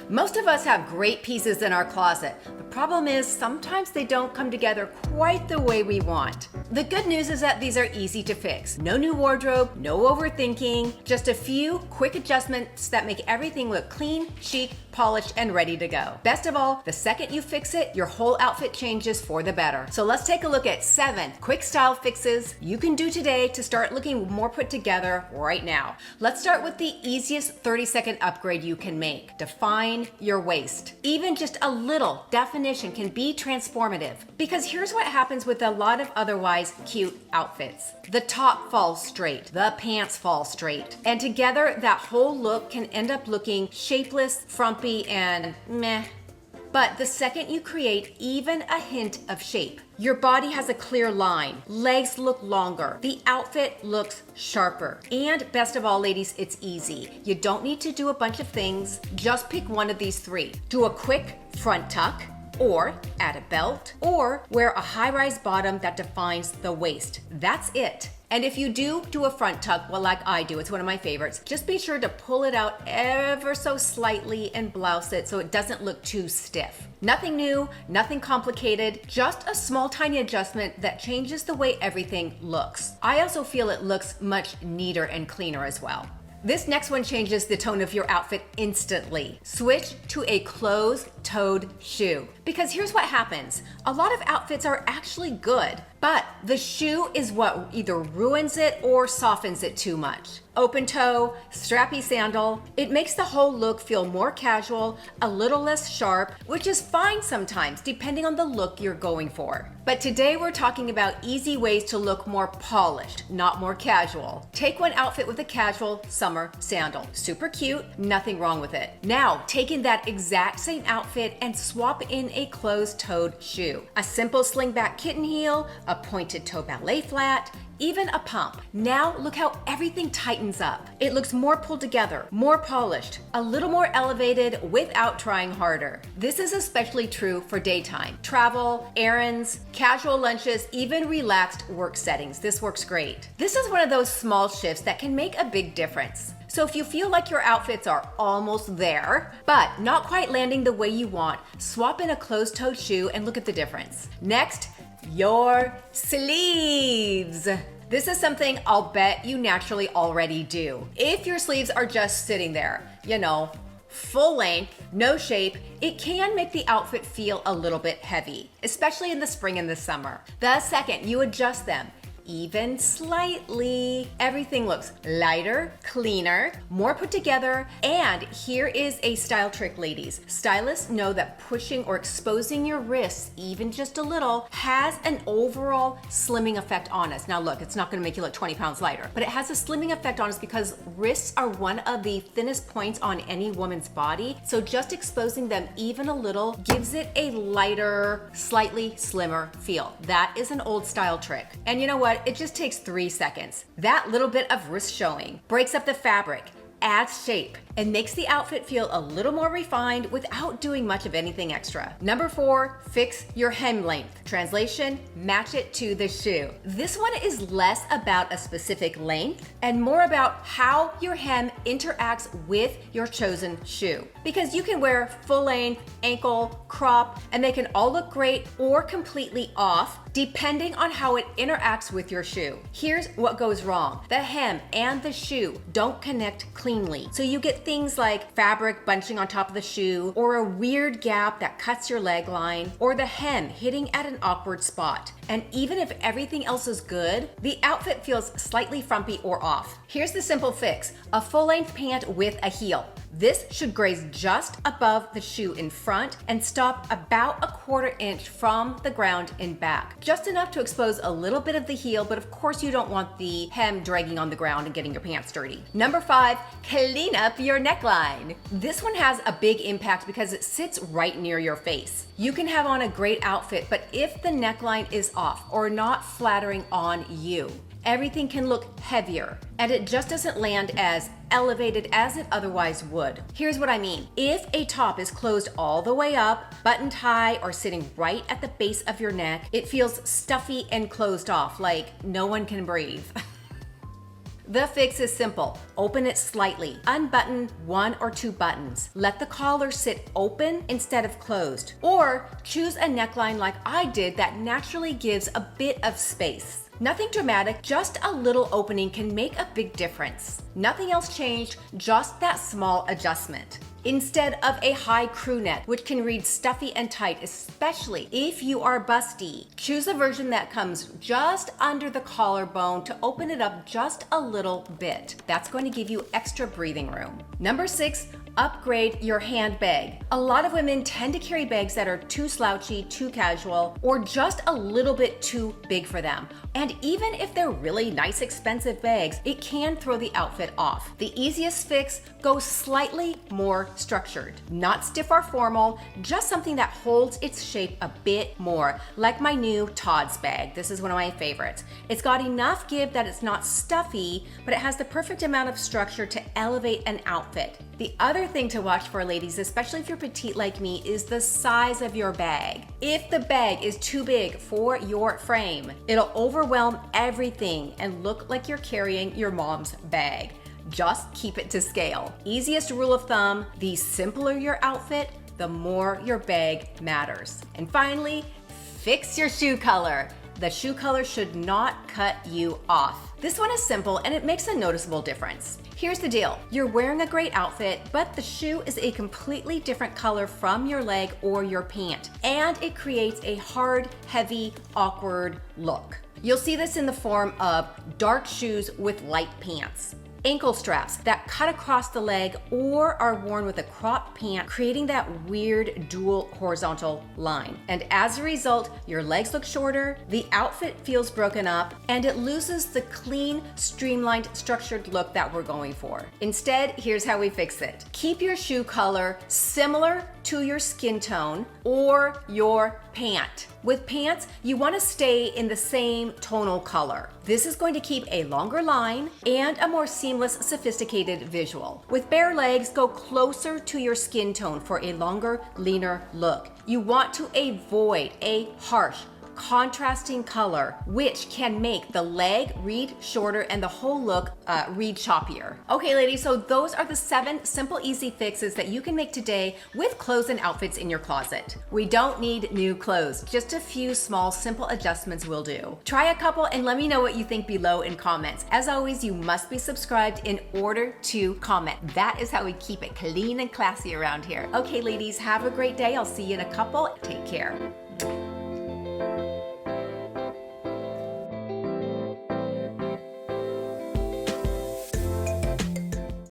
Most of us have great pieces in our closet. The problem is sometimes they don't come together quite the way we want. The good news is that these are easy to fix. No new wardrobe, no overthinking, just a few quick adjustments that make everything look clean, chic, polished, and ready to go. Best of all, the second you fix it, your whole outfit changes for the better. So let's take a look at 7 quick style fixes you can do today to start looking more put together right now. Let's start with the easiest 30-second upgrade you can make. Define your waist. Even just a little definition can be transformative, because here's what happens with a lot of otherwise cute outfits. The top falls straight, the pants fall straight, and together that whole look can end up looking shapeless, frumpy, and meh. But the second you create even a hint of shape, your body has a clear line, legs look longer, the outfit looks sharper. And best of all, ladies, it's easy. You don't need to do a bunch of things, just pick one of these 3. Do a quick front tuck, or add a belt, or wear a high-rise bottom that defines the waist. That's it. And if you do a front tuck, well, like I do, it's one of my favorites, just be sure to pull it out ever so slightly and blouse it so it doesn't look too stiff. Nothing new, nothing complicated, just a small tiny adjustment that changes the way everything looks. I also feel it looks much neater and cleaner as well. This next one changes the tone of your outfit instantly. Switch to a closed-toed shoe. Because here's what happens. A lot of outfits are actually good, but the shoe is what either ruins it or softens it too much. Open toe, strappy sandal, it makes the whole look feel more casual, a little less sharp, which is fine sometimes depending on the look you're going for. But today we're talking about easy ways to look more polished, not more casual. Take one outfit with a casual summer sandal. Super cute, nothing wrong with it. Now, take in that exact same outfit and swap in a closed-toed shoe. A simple slingback kitten heel, a pointed toe ballet flat, even a pump. Now look how everything tightens up. It looks more pulled together, more polished, a little more elevated without trying harder. This is especially true for daytime, travel, errands, casual lunches, even relaxed work settings. This works great. This is one of those small shifts that can make a big difference. So if you feel like your outfits are almost there, but not quite landing the way you want, swap in a closed-toed shoe and look at the difference. Next, your sleeves. This is something I'll bet you naturally already do. If your sleeves are just sitting there, full length, no shape, it can make the outfit feel a little bit heavy, especially in the spring and the summer. The second you adjust them, even slightly, everything looks lighter, cleaner, more put together. And here is a style trick, ladies. Stylists know that pushing or exposing your wrists even just a little has an overall slimming effect on us. Now look, it's not gonna make you look 20 pounds lighter, but it has a slimming effect on us because wrists are one of the thinnest points on any woman's body. So just exposing them even a little gives it a lighter, slightly slimmer feel. That is an old style trick. And you know what? It just takes 3 seconds. That little bit of wrist showing breaks up the fabric, adds shape, and makes the outfit feel a little more refined without doing much of anything extra. Number 4, fix your hem length. Translation, match it to the shoe. This one is less about a specific length and more about how your hem interacts with your chosen shoe. Because you can wear full length, ankle, crop, and they can all look great or completely off depending on how it interacts with your shoe. Here's what goes wrong. The hem and the shoe don't connect cleanly. So you get things like fabric bunching on top of the shoe, or a weird gap that cuts your leg line, or the hem hitting at an awkward spot. And even if everything else is good, the outfit feels slightly frumpy or off. Here's the simple fix: a full-length pant with a heel. This should graze just above the shoe in front and stop about a 1/4 inch from the ground and back. Just enough to expose a little bit of the heel, but of course you don't want the hem dragging on the ground and getting your pants dirty. Number 5, clean up your neckline. This one has a big impact because it sits right near your face. You can have on a great outfit, but if the neckline is off or not flattering on you, everything can look heavier and it just doesn't land as elevated as it otherwise would. Here's what I mean. If a top is closed all the way up, buttoned high, or sitting right at the base of your neck, it feels stuffy and closed off, like no one can breathe. The fix is simple. Open it slightly. Unbutton 1 or 2 buttons. Let the collar sit open instead of closed. Or choose a neckline like I did that naturally gives a bit of space. Nothing dramatic, just a little opening can make a big difference. Nothing else changed, just that small adjustment. Instead of a high crew neck, which can read stuffy and tight, especially if you are busty, choose a version that comes just under the collarbone to open it up just a little bit. That's going to give you extra breathing room. Number 6, upgrade your handbag. A lot of women tend to carry bags that are too slouchy, too casual, or just a little bit too big for them. And even if they're really nice, expensive bags, it can throw the outfit off. The easiest fix, go slightly more structured. Not stiff or formal, just something that holds its shape a bit more, like my new Todd's bag. This is one of my favorites. It's got enough give that it's not stuffy, but it has the perfect amount of structure to elevate an outfit. The other thing to watch for, ladies, especially if you're petite like me, is the size of your bag. If the bag is too big for your frame, it'll overwhelm everything and look like you're carrying your mom's bag. Just keep it to scale. Easiest rule of thumb, the simpler your outfit, the more your bag matters. And finally, fix your shoe color. The shoe color should not cut you off. This one is simple and it makes a noticeable difference. Here's the deal. You're wearing a great outfit, but the shoe is a completely different color from your leg or your pant, and it creates a hard, heavy, awkward look. You'll see this in the form of dark shoes with light pants. Ankle straps that cut across the leg or are worn with a cropped pant, creating that weird dual horizontal line. And as a result, your legs look shorter, the outfit feels broken up, and it loses the clean, streamlined, structured look that we're going for. Instead, here's how we fix it. Keep your shoe color similar to your skin tone or your pant. With pants, you want to stay in the same tonal color. This is going to keep a longer line and a more seamless, sophisticated visual. With bare legs, go closer to your skin tone for a longer, leaner look. You want to avoid a harsh, contrasting color, which can make the leg read shorter and the whole look read choppier. Okay, ladies, so those are the 7 simple, easy fixes that you can make today with clothes and outfits in your closet. We don't need new clothes, just a few small, simple adjustments will do. Try a couple and let me know what you think below in comments. As always, you must be subscribed in order to comment. That is how we keep it clean and classy around here. Okay, ladies, have a great day. I'll see you in a couple. Take care.